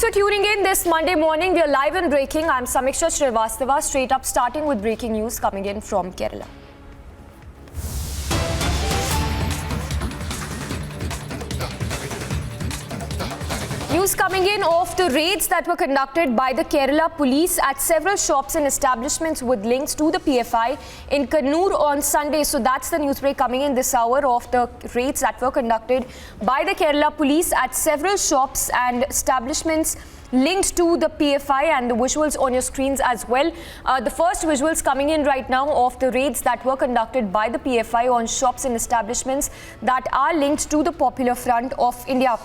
Thanks for tuning in this Monday morning. We are live and breaking. I'm Samiksha Srivastava. Straight up starting with breaking news coming in from Kerala. News coming in of the raids that were conducted by the Kerala police at several shops and establishments with links to the PFI in Kannur on Sunday. So that's the news break coming in this hour of the raids that were conducted by the Kerala police at several shops and establishments linked to the PFI, and the visuals on your screens as well. The first visuals coming in right now of the raids that were conducted by the PFI on shops and establishments that are linked to the Popular Front of India.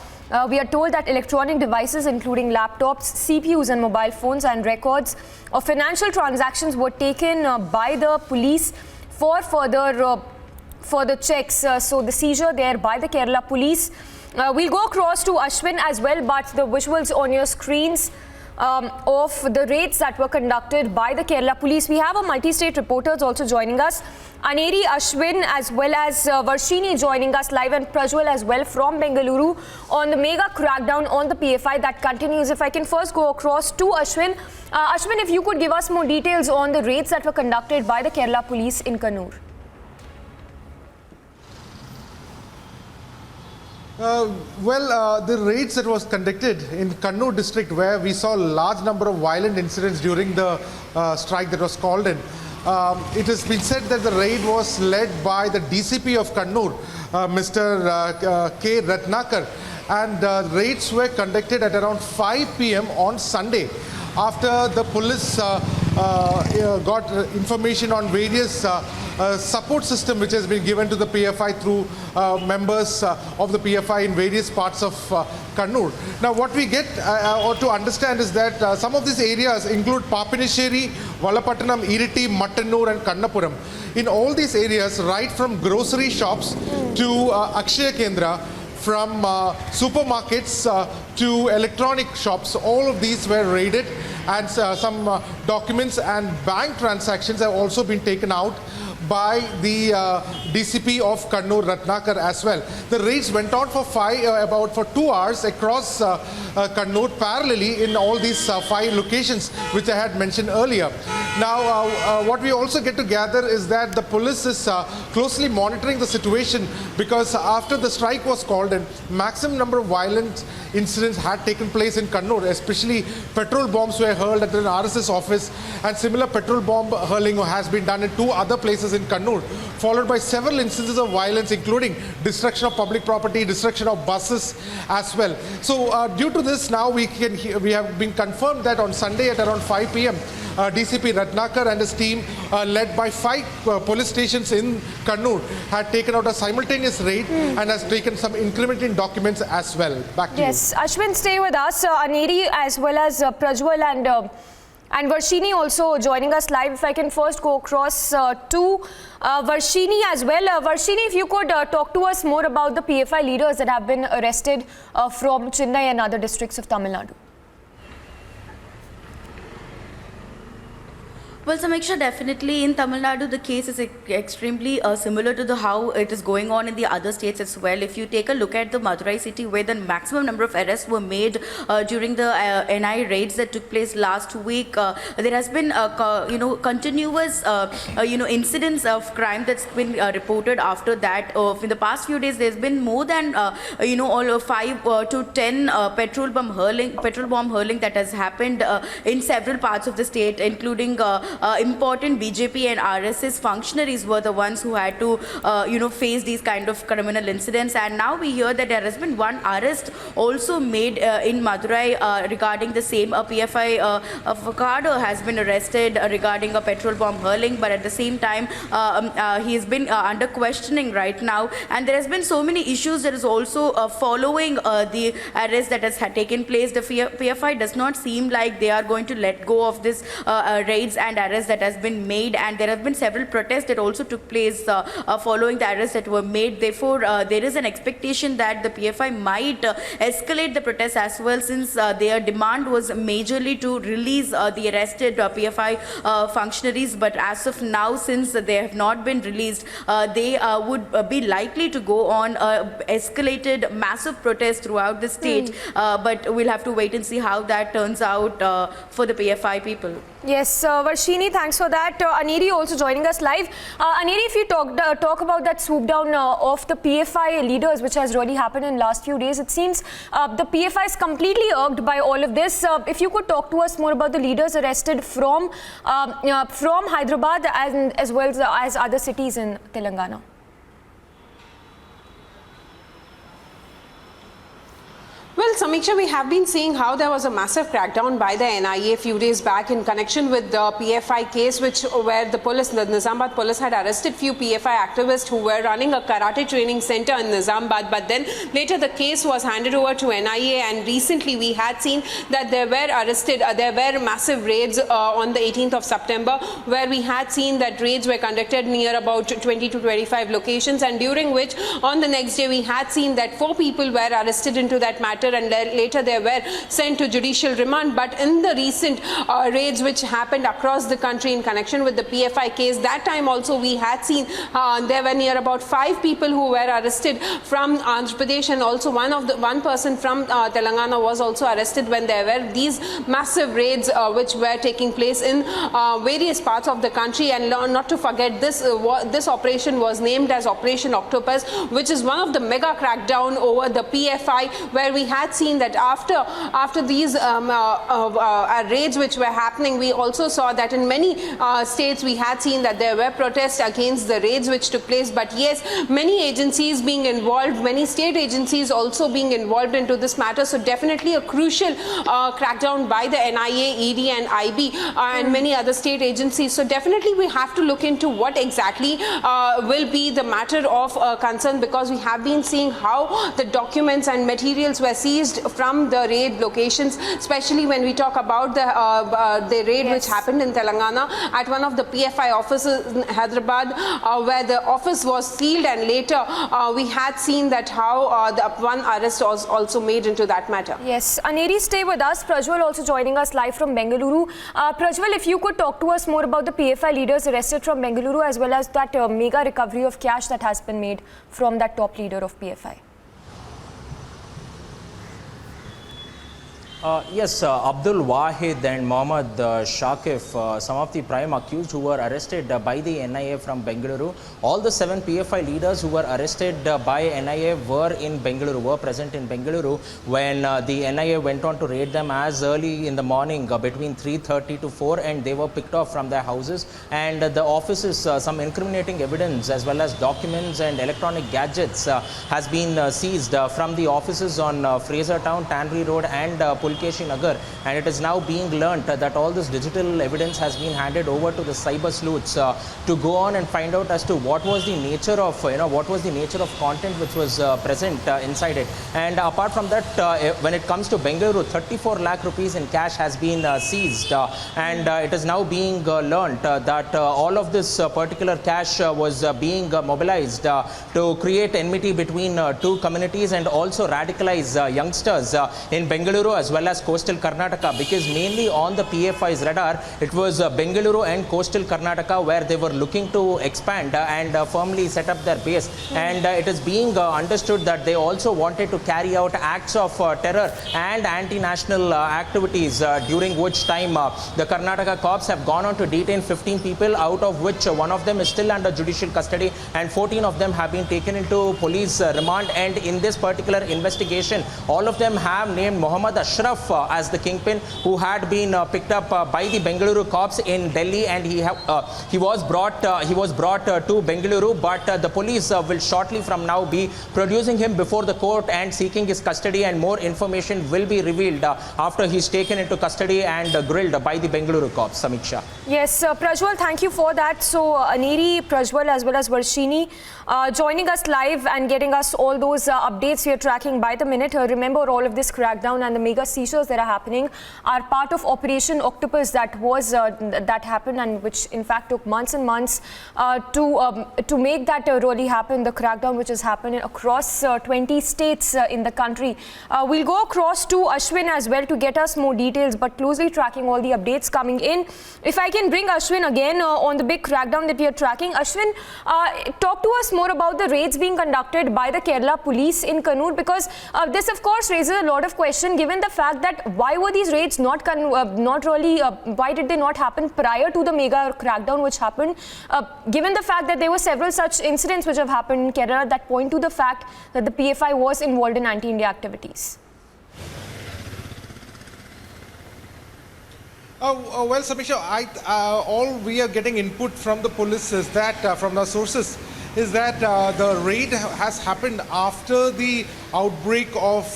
We are told that electronic devices including laptops, CPUs and mobile phones and records of financial transactions were taken by the police for further checks. So the seizure there by the Kerala police. We'll go across to Ashwin as well, but the visuals on your screens of the raids that were conducted by the Kerala police. We have a multi-state reporters also joining us. Aneri, Ashwin as well as Varshini joining us live, and Prajwal as well from Bengaluru on the mega crackdown on the PFI that continues. If I can first go across to Ashwin. Ashwin, if you could give us more details on the raids that were conducted by the Kerala police in Kannur. The raids that was conducted in Kannur district, where we saw a large number of violent incidents during the strike that was called in. It has been said that the raid was led by the DCP of Kannur, Mr. K. Ratnakar, and raids were conducted at around 5 p.m. on Sunday after the police got information on various support system which has been given to the PFI through members of the PFI in various parts of Kannur. Now what we get or to understand is that some of these areas include Papanisheri, Valapattanam, Iriti, Mattanur and Kannapuram. In all these areas, right from grocery shops to Akshaya Kendra, from supermarkets to electronic shops, all of these were raided, and some documents and bank transactions have also been taken out by the DCP of Kannur, Ratnakar, as well. The raids went on for 2 hours across Kannur, parallelly in all these 5 locations which I had mentioned earlier. Now, what we also get to gather is that the police is closely monitoring the situation, because after the strike was called in, maximum number of violent incidents had taken place in Kannur, especially petrol bombs were hurled at an RSS office, and similar petrol bomb hurling has been done in 2 other places in Kannur, followed by several instances of violence, including destruction of public property, destruction of buses as well. So due to this, now we have been confirmed that on Sunday at around 5 p.m. DCP Ratnakar and his team, led by 5 police stations in Kannur, had taken out a simultaneous raid and has taken some incriminating documents as well. Back to you. Yes, Ashwin, stay with us. Aneri as well as Prajwal and Varshini also joining us live. If I can first go across to Varshini as well. Varshini, if you could talk to us more about the PFI leaders that have been arrested from Chennai and other districts of Tamil Nadu. Well, Samiksha, definitely in Tamil Nadu, the case is extremely similar to how it is going on in the other states as well. If you take a look at the Madurai city, where the maximum number of arrests were made during the NI raids that took place last week, there has been continuous incidents of crime that's been reported after that. In the past few days, there's been more than all 5 to 10 petrol bomb hurling that has happened in several parts of the state, including important BJP and RSS functionaries were the ones who had to, face these kind of criminal incidents. And now we hear that there has been one arrest also made in Madurai regarding the same. A PFI cadre has been arrested regarding a petrol bomb hurling, but at the same time, he has been under questioning right now. And there has been so many issues that is also following the arrest that has taken place. The PFI does not seem like they are going to let go of this raids and arrest that has been made, and there have been several protests that also took place following the arrests that were made. Therefore, there is an expectation that the PFI might escalate the protests as well, since their demand was majorly to release the arrested PFI functionaries. But as of now, since they have not been released, they would be likely to go on escalated massive protests throughout the state. But we'll have to wait and see how that turns out for the PFI people. Yes, Varshini, thanks for that. Aneri also joining us live. Aneri, if you talk about that swoop down of the PFI leaders, which has really happened in last few days, it seems the PFI is completely irked by all of this. If you could talk to us more about the leaders arrested from Hyderabad and as well as other cities in Telangana. Well, Samiksha, we have been seeing how there was a massive crackdown by the NIA a few days back in connection with the PFI case, where the Nizamabad police had arrested few PFI activists who were running a karate training center in Nizamabad. But then later the case was handed over to NIA, and recently we had seen that there were massive raids on the 18th of September, where we had seen that raids were conducted near about 20 to 25 locations, and during which on the next day we had seen that 4 people were arrested into that matter, and later they were sent to judicial remand. But in the recent raids which happened across the country in connection with the PFI case, that time also we had seen there were near about 5 people who were arrested from Andhra Pradesh, and also one person from Telangana was also arrested when there were these massive raids which were taking place in various parts of the country. And not to forget, this operation was named as Operation Octopus, which is one of the mega crackdown over the PFI, where we had seen that after these raids which were happening, we also saw that in many states we had seen that there were protests against the raids which took place. But yes, many agencies being involved, many state agencies also being involved into this matter. So definitely a crucial crackdown by the NIA, ED and IB and many other state agencies. So definitely we have to look into what exactly will be the matter of concern, because we have been seeing how the documents and materials were seized from the raid locations, especially when we talk about the raid which happened in Telangana at one of the PFI offices in Hyderabad, where the office was sealed, and later we had seen that how the one arrest was also made into that matter. Yes, Aneri, stay with us. Prajwal also joining us live from Bengaluru. Prajwal, if you could talk to us more about the PFI leaders arrested from Bengaluru, as well as that mega recovery of cash that has been made from that top leader of PFI. Yes, Abdul Wahid and Mohammad Shakif, some of the prime accused who were arrested by the NIA from Bengaluru. All the 7 PFI leaders who were arrested by NIA were present in Bengaluru when the NIA went on to raid them as early in the morning between 3:30 to 4, and they were picked off from their houses, and the offices, some incriminating evidence as well as documents and electronic gadgets has been seized from the offices on Fraser Town, Tannery Road and Pulkeshi Nagar, and it is now being learnt that all this digital evidence has been handed over to the cyber sleuths to go on and find out as to what was the nature of content which was present inside it. And apart from that, when it comes to Bengaluru, 34 lakh rupees in cash has been seized, and it is now being learnt that all of this particular cash was being mobilized to create enmity between 2 communities and also radicalize youngsters in Bengaluru as well as coastal Karnataka, because mainly on the PFI's radar it was Bengaluru and coastal Karnataka where they were looking to expand and firmly set up their base, and it is being understood that they also wanted to carry out acts of terror and anti-national activities, during which time the Karnataka cops have gone on to detain 15 people, out of which one of them is still under judicial custody and 14 of them have been taken into police remand. And in this particular investigation, all of them have named Muhammad Ashraf as the kingpin, who had been picked up by the Bengaluru cops in Delhi, and he was brought to Bengaluru, but the police will shortly from now be producing him before the court and seeking his custody, and more information will be revealed after he's taken into custody and grilled by the Bengaluru cops. Samiksha. Yes, Prajwal, thank you for that. So Aneri, Prajwal as well as Varshini joining us live and getting us all those updates we are tracking by the minute. Remember, all of this crackdown and the mega seizures that are happening are part of Operation Octopus that happened, and which in fact took months and months to make that really happen. The crackdown which has happened across 20 states in the country. We'll go across to Ashwin as well to get us more details, but closely tracking all the updates coming in. If I can bring Ashwin again on the big crackdown that we are tracking. Ashwin, talk to us more about the raids being conducted by the Kerala police in Kannur, because this of course raises a lot of question given the fact that why were these raids why did they not happen prior to the mega crackdown which happened, given the fact that there were several such incidents which have happened in Kerala that point to the fact that the PFI was involved in anti-India activities. Well, Samisha, all we are getting input from the police is that, from the sources, is that the raid has happened after the outbreak of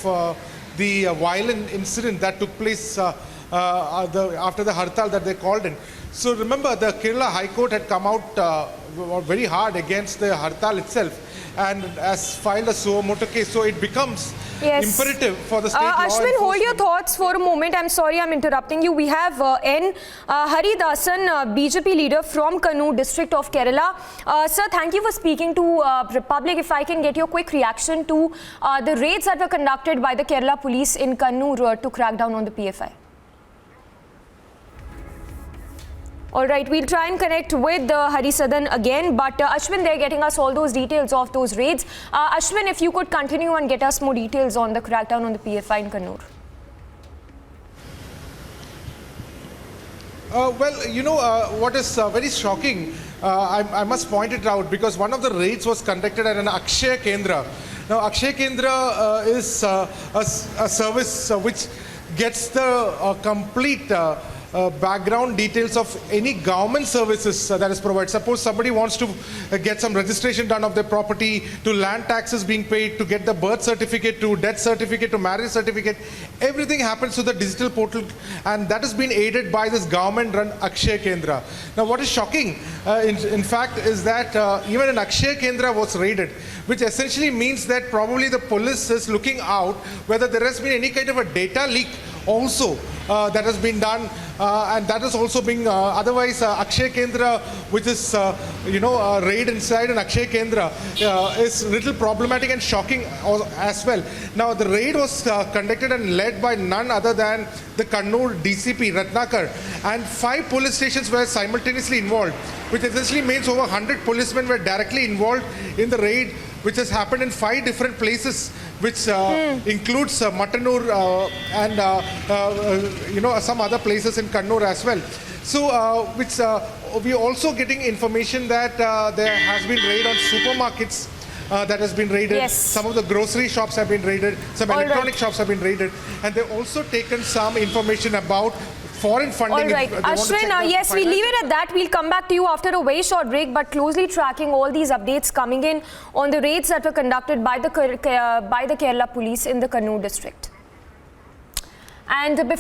the violent incident that took place after the hartal that they called in. So remember, the Kerala High Court had come out very hard against the hartal itself and has filed a suo motu case. So it becomes imperative for the state law Ashwin, hold your thoughts for a moment. I'm sorry I'm interrupting you. We have N. Haridasan, BJP leader from Kannur district of Kerala. Sir, thank you for speaking to Republic. If I can get your quick reaction to the raids that were conducted by the Kerala police in Kannur to crack down on the PFI. All right, we'll try and connect with Harisadan again, but Ashwin, they're getting us all those details of those raids. Ashwin, if you could continue and get us more details on the crackdown on the PFI in Kannur. Well, you know, what is very shocking, I must point it out, because one of the raids was conducted at an Akshaya Kendra. Now, Akshaya Kendra is a service which gets the complete background details of any government services that is provided. Suppose somebody wants to get some registration done of their property, to land taxes being paid, to get the birth certificate, to death certificate, to marriage certificate, everything happens through the digital portal, and that has been aided by this government-run Akshaya Kendra. Now, what is shocking, in fact, is that even an Akshaya Kendra was raided, which essentially means that probably the police is looking out whether there has been any kind of a data leak also that has been done, and that is also being otherwise Akshaya Kendra, which is raid inside an Akshaya Kendra is little problematic and shocking as well. Now the raid was conducted and led by none other than the Kannur DCP Ratnakar, and 5 police stations were simultaneously involved, which essentially means over 100 policemen were directly involved in the raid, which has happened in 5 different places, which includes Mattanur and some other places in Kannur as well. So, we are also getting information that there has been raid on supermarkets that has been raided. Yes. Some of the grocery shops have been raided. Some electronic shops have been raided, and they've also taken some information about foreign funding. All right, Ashwin, yes, we leave it at that. We'll come back to you after a very short break, but closely tracking all these updates coming in on the raids that were conducted by the Kerala police in the Kannur district. And before